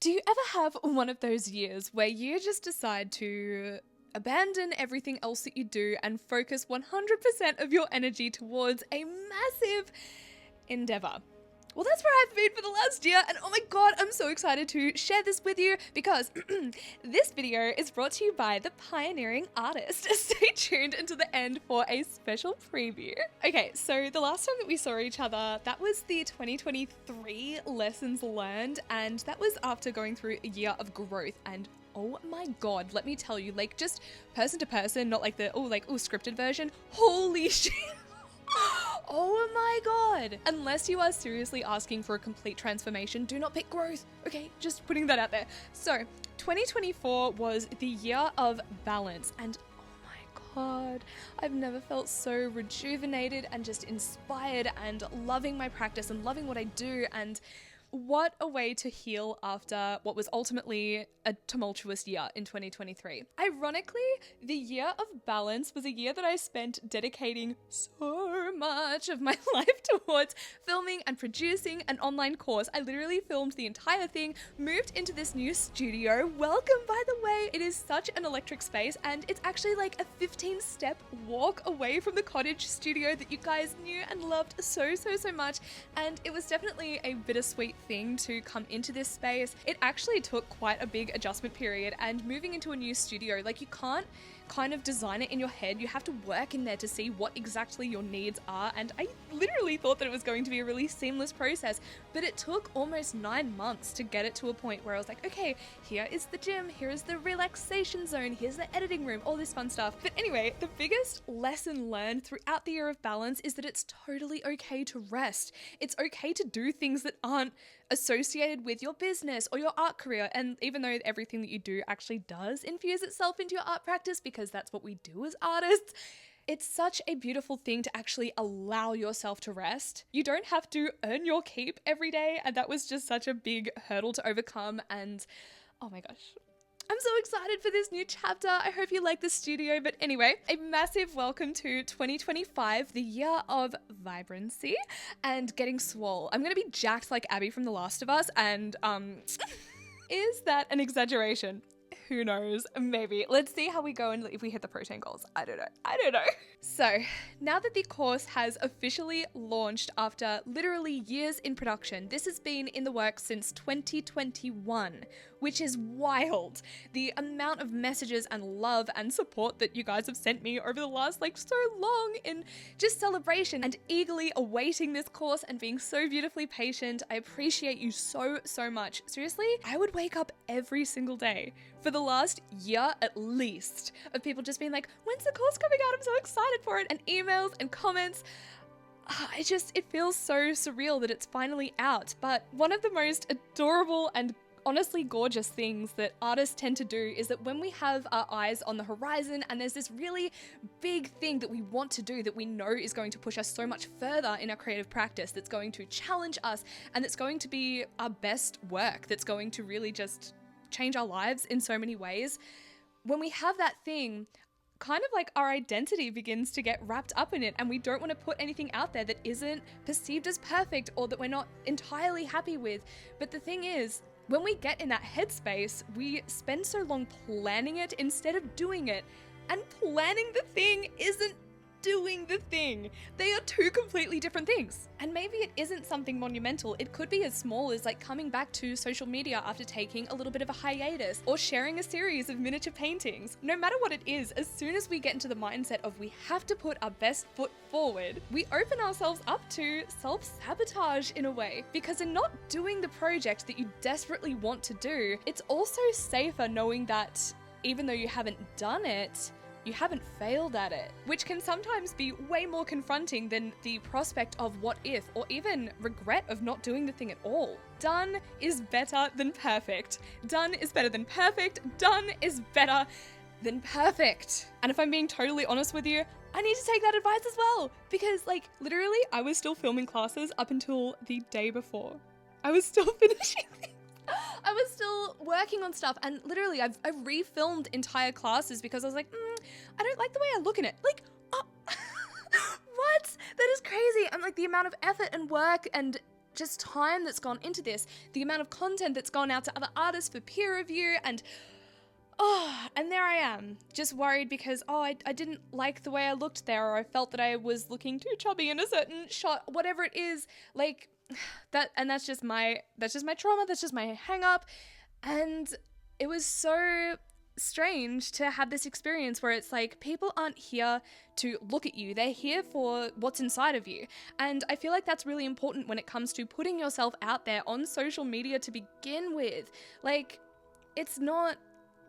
Do you ever have one of those years where you just decide to abandon everything else that you do and focus 100% of your energy towards a massive endeavor? Well, that's where I've been for the last year, and oh my god, I'm so excited to share this with you because this video is brought to you by The Pioneering Artist. Stay tuned until the end for a special preview. Okay, so the last time that we saw each other, that was the 2023 Lessons Learned, and that was after going through a year of growth. And oh my god, let me tell you, like, just person to person, not like the scripted version. Holy shit. Oh my god! Unless you are seriously asking for a complete transformation, do not pick growth. Okay, just putting that out there. So, 2024 was the year of balance, and oh my god, I've never felt so rejuvenated and just inspired and loving my practice and loving what I do, and what a way to heal after what was ultimately a tumultuous year in 2023. Ironically, the year of balance was a year that I spent dedicating so much of my life towards filming and producing an online course. I literally filmed the entire thing, moved into this new studio. Welcome, by the way. It is such an electric space, and it's actually like a 15-step walk away from the cottage studio that you guys knew and loved so much. And it was definitely a bittersweet thing to come into this space. It actually took quite a big adjustment period, and moving into a new studio, like, you can't kind of design it in your head. You have to work in there to see what exactly your needs are, and I literally thought that it was going to be a really seamless process, but it took almost 9 months to get it to a point where I was like, okay, here is the gym, here is the relaxation zone, here's the editing room, all this fun stuff. But anyway, the biggest lesson learned throughout the year of balance is that it's totally okay to rest. It's okay to do things that aren't associated with your business or your art career. And even though everything that you do actually does infuse itself into your art practice, because that's what we do as artists, it's such a beautiful thing to actually allow yourself to rest. You don't have to earn your keep every day, and that was just such a big hurdle to overcome. And oh my gosh, I'm so excited for this new chapter. I hope you like the studio. But anyway, a massive welcome to 2025, the year of vibrancy and getting swole. I'm gonna be jacked like Abby from The Last of Us, and is that an exaggeration? Who knows? Maybe. Let's see how we go and if we hit the protein goals. I don't know. So, now that the course has officially launched after literally years in production, this has been in the works since 2021, which is wild. The amount of messages and love and support that you guys have sent me over the last so long in just celebration and eagerly awaiting this course and being so beautifully patient. I appreciate you so much. Seriously, I would wake up every single day for the last year at least of people just being like, when's the course coming out? I'm so excited for it. And emails and comments. It feels so surreal that it's finally out. But one of the most adorable and honestly gorgeous things that artists tend to do is that when we have our eyes on the horizon and there's this really big thing that we want to do that we know is going to push us so much further in our creative practice, that's going to challenge us, and that's going to be our best work, that's going to really just change our lives in so many ways. When we have that thing, kind of like our identity begins to get wrapped up in it, and we don't want to put anything out there that isn't perceived as perfect or that we're not entirely happy with. But the thing is, when we get in that headspace, we spend so long planning it instead of doing it. And planning the thing isn't doing the thing. They are two completely different things. And maybe it isn't something monumental. It could be as small as coming back to social media after taking a little bit of a hiatus, or sharing a series of miniature paintings. No matter what it is, as soon as we get into the mindset of we have to put our best foot forward, we open ourselves up to self-sabotage in a way. Because in not doing the project that you desperately want to do, it's also safer knowing that even though you haven't done it, you haven't failed at it, which can sometimes be way more confronting than the prospect of what if, or even regret of not doing the thing at all. Done is better than perfect. Done is better than perfect. Done is better than perfect. And if I'm being totally honest with you, I need to take that advice as well, because literally I was still filming classes up until the day before. I was still finishing I was still working on stuff, and literally I've refilmed entire classes because I was like, I don't like the way I look in it. What? That is crazy. And the amount of effort and work and just time that's gone into this, the amount of content that's gone out to other artists for peer review, and there I am, just worried because, I didn't like the way I looked there, or I felt that I was looking too chubby in a certain shot, whatever it is, like, that's just my trauma, that's just my hang up, and it was so strange to have this experience where it's like, people aren't here to look at you, they're here for what's inside of you. And I feel like that's really important when it comes to putting yourself out there on social media to begin with. Like, it's not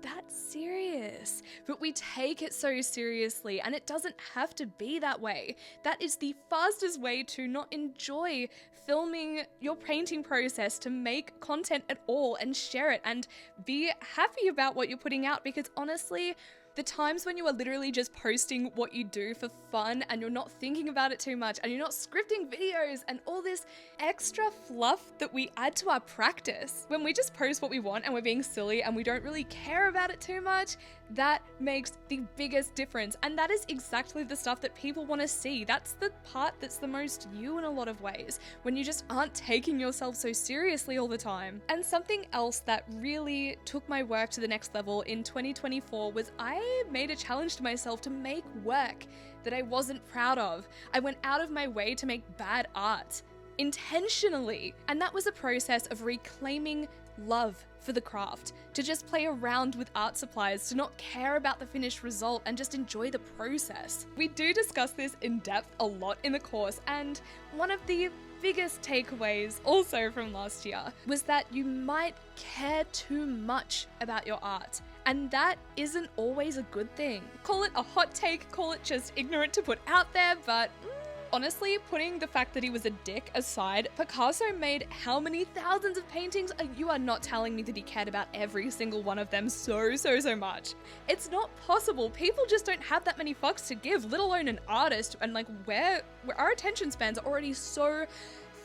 that serious, but we take it so seriously, and it doesn't have to be that way. That is the fastest way to not enjoy filming your painting process, to make content at all and share it and be happy about what you're putting out, because honestly, the times when you are literally just posting what you do for fun and you're not thinking about it too much and you're not scripting videos and all this extra fluff that we add to our practice, when we just post what we want and we're being silly and we don't really care about it too much, that makes the biggest difference. And that is exactly the stuff that people want to see. That's the part that's the most you in a lot of ways, when you just aren't taking yourself so seriously all the time. And something else that really took my work to the next level in 2024 was I made a challenge to myself to make work that I wasn't proud of. I went out of my way to make bad art intentionally. And that was a process of reclaiming love for the craft, to just play around with art supplies, to not care about the finished result and just enjoy the process. We do discuss this in depth a lot in the course, and one of the biggest takeaways also from last year was that you might care too much about your art, and that isn't always a good thing. Call it a hot take, call it just ignorant to put out there, but honestly, putting the fact that he was a dick aside, Picasso made how many thousands of paintings? You are not telling me that he cared about every single one of them so much. It's not possible. People just don't have that many fucks to give, let alone an artist, and like where our attention spans are already so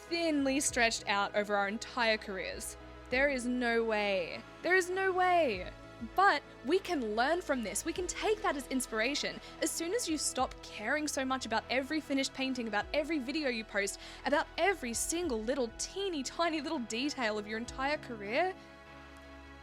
thinly stretched out over our entire careers. There is no way. There is no way. But we can learn from this. We can take that as inspiration. As soon as you stop caring so much about every finished painting, about every video you post, about every single little teeny tiny little detail of your entire career,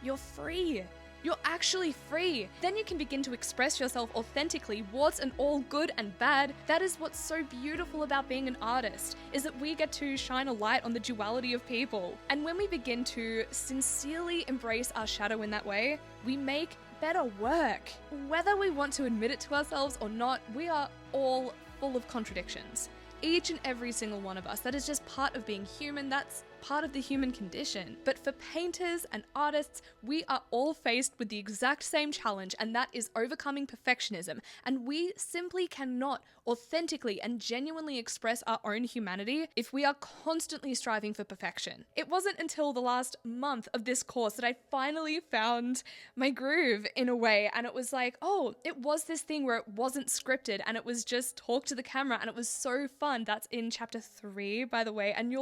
you're free. You're actually free. Then you can begin to express yourself authentically, warts and all, good and bad. That is what's so beautiful about being an artist, is that we get to shine a light on the duality of people. And when we begin to sincerely embrace our shadow in that way, we make better work. Whether we want to admit it to ourselves or not, we are all full of contradictions. Each and every single one of us. That is just part of being human. That's part of the human condition. But for painters and artists, we are all faced with the exact same challenge, and that is overcoming perfectionism. And we simply cannot authentically and genuinely express our own humanity if we are constantly striving for perfection. It wasn't until the last month of this course that I finally found my groove in a way, and it was like, oh, it was this thing where it wasn't scripted and it was just talk to the camera, and it was so fun. That's in chapter 3, by the way, and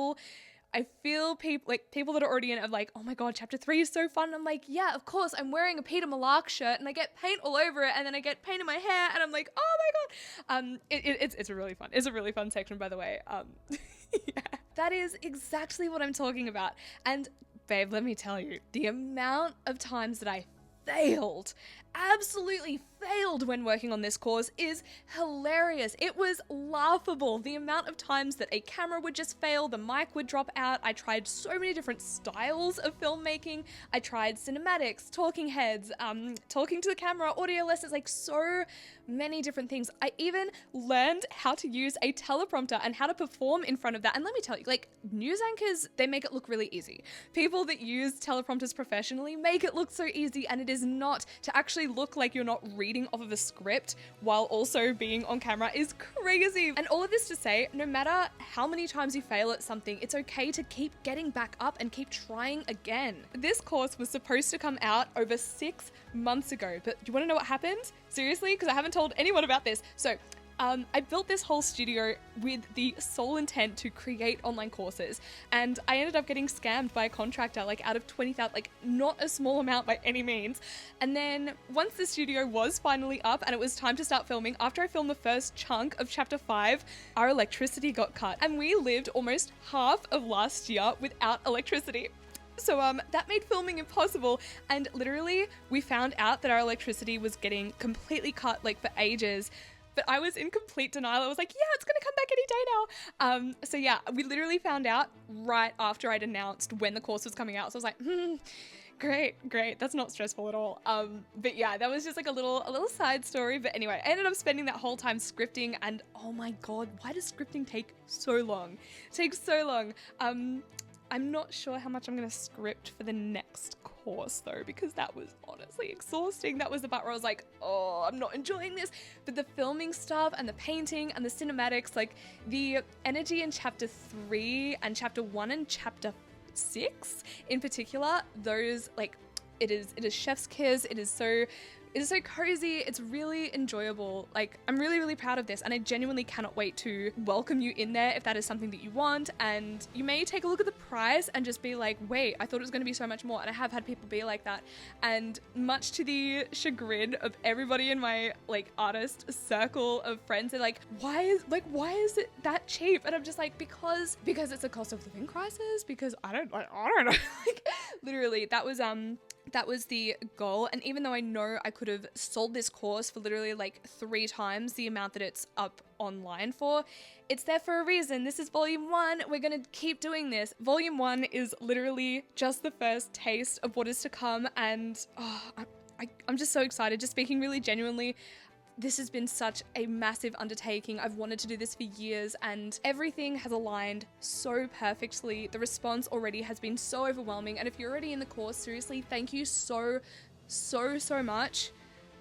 I feel people that are already in it are like, oh my god, chapter 3 is so fun. I'm like, yeah, of course. I'm wearing a Peter Malark shirt and I get paint all over it, and then I get paint in my hair, and I'm like, oh my god. It's a really fun. It's a really fun section, by the way. Yeah, that is exactly what I'm talking about. And babe, let me tell you, the amount of times that I absolutely failed when working on this course is hilarious. It was laughable. The amount of times that a camera would just fail, the mic would drop out. I tried so many different styles of filmmaking. I tried cinematics, talking heads, talking to the camera, audio lessons, like so many different things. I even learned how to use a teleprompter and how to perform in front of that. And let me tell you, like, news anchors, they make it look really easy. People that use teleprompters professionally make it look so easy, and it is not. To actually look like you're not reading off of a script while also being on camera is crazy. And all of this to say, no matter how many times you fail at something, it's okay to keep getting back up and keep trying again. This course was supposed to come out over 6 months ago, but do you want to know what happened? Seriously? Because I haven't told anyone about this. So I built this whole studio with the sole intent to create online courses, and I ended up getting scammed by a contractor, like out of 20,000, like not a small amount by any means. And then once the studio was finally up and it was time to start filming, after I filmed the first chunk of chapter 5, our electricity got cut, and we lived almost half of last year without electricity. So that made filming impossible, and literally we found out that our electricity was getting completely cut like for ages. But I was in complete denial. I was like, yeah, it's gonna come back any day now. So yeah, we literally found out right after I'd announced when the course was coming out. So I was like, great. That's not stressful at all. But yeah, that was just like a little side story. But anyway, I ended up spending that whole time scripting, and oh my God, why does scripting take so long? It takes so long. I'm not sure how much I'm gonna script for the next course though, because that was honestly exhausting. That was the part where I was like, oh, I'm not enjoying this. But the filming stuff and the painting and the cinematics, like the energy in chapter 3 and chapter 1 and chapter 6 in particular, those like it is chef's kiss. It is so cozy. It's really enjoyable. Like, I'm really proud of this, and I genuinely cannot wait to welcome you in there if that is something that you want. And you may take a look at the price and just be like, wait, I thought it was going to be so much more. And I have had people be like that, and much to the chagrin of everybody in my like artist circle of friends, they're like, why is it that cheap? And I'm just like, because it's a cost of living crisis, because I don't know. Like, literally, that was the goal. And even though I know I could have sold this course for literally like 3 times the amount that it's up online for, it's there for a reason. This is volume 1. We're going to keep doing this. Volume 1 is literally just the first taste of what is to come. And I'm just so excited. Just speaking really genuinely, this has been such a massive undertaking. I've wanted to do this for years, and everything has aligned so perfectly. The response already has been so overwhelming. And if you're already in the course, seriously, thank you so much.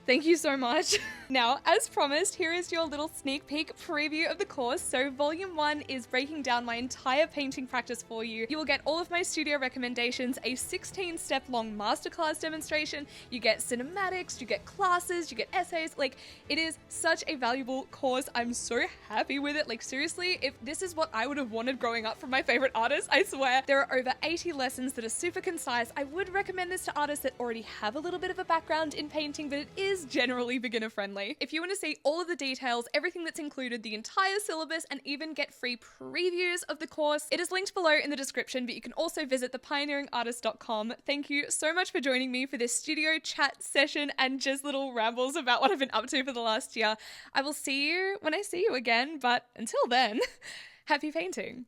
Thank you so much. Now, as promised, here is your little sneak peek preview of the course. So volume 1 is breaking down my entire painting practice for you. You will get all of my studio recommendations, a 16-step long masterclass demonstration. You get cinematics, you get classes, you get essays. Like, it is such a valuable course. I'm so happy with it. Like, seriously, if this is what I would have wanted growing up from my favorite artists, I swear. There are over 80 lessons that are super concise. I would recommend this to artists that already have a little bit of a background in painting, but it is generally beginner friendly. If you want to see all of the details, everything that's included, the entire syllabus, and even get free previews of the course, it is linked below in the description, but you can also visit thepioneeringartist.com. Thank you so much for joining me for this studio chat session and just little rambles about what I've been up to for the last year. I will see you when I see you again, but until then, happy painting.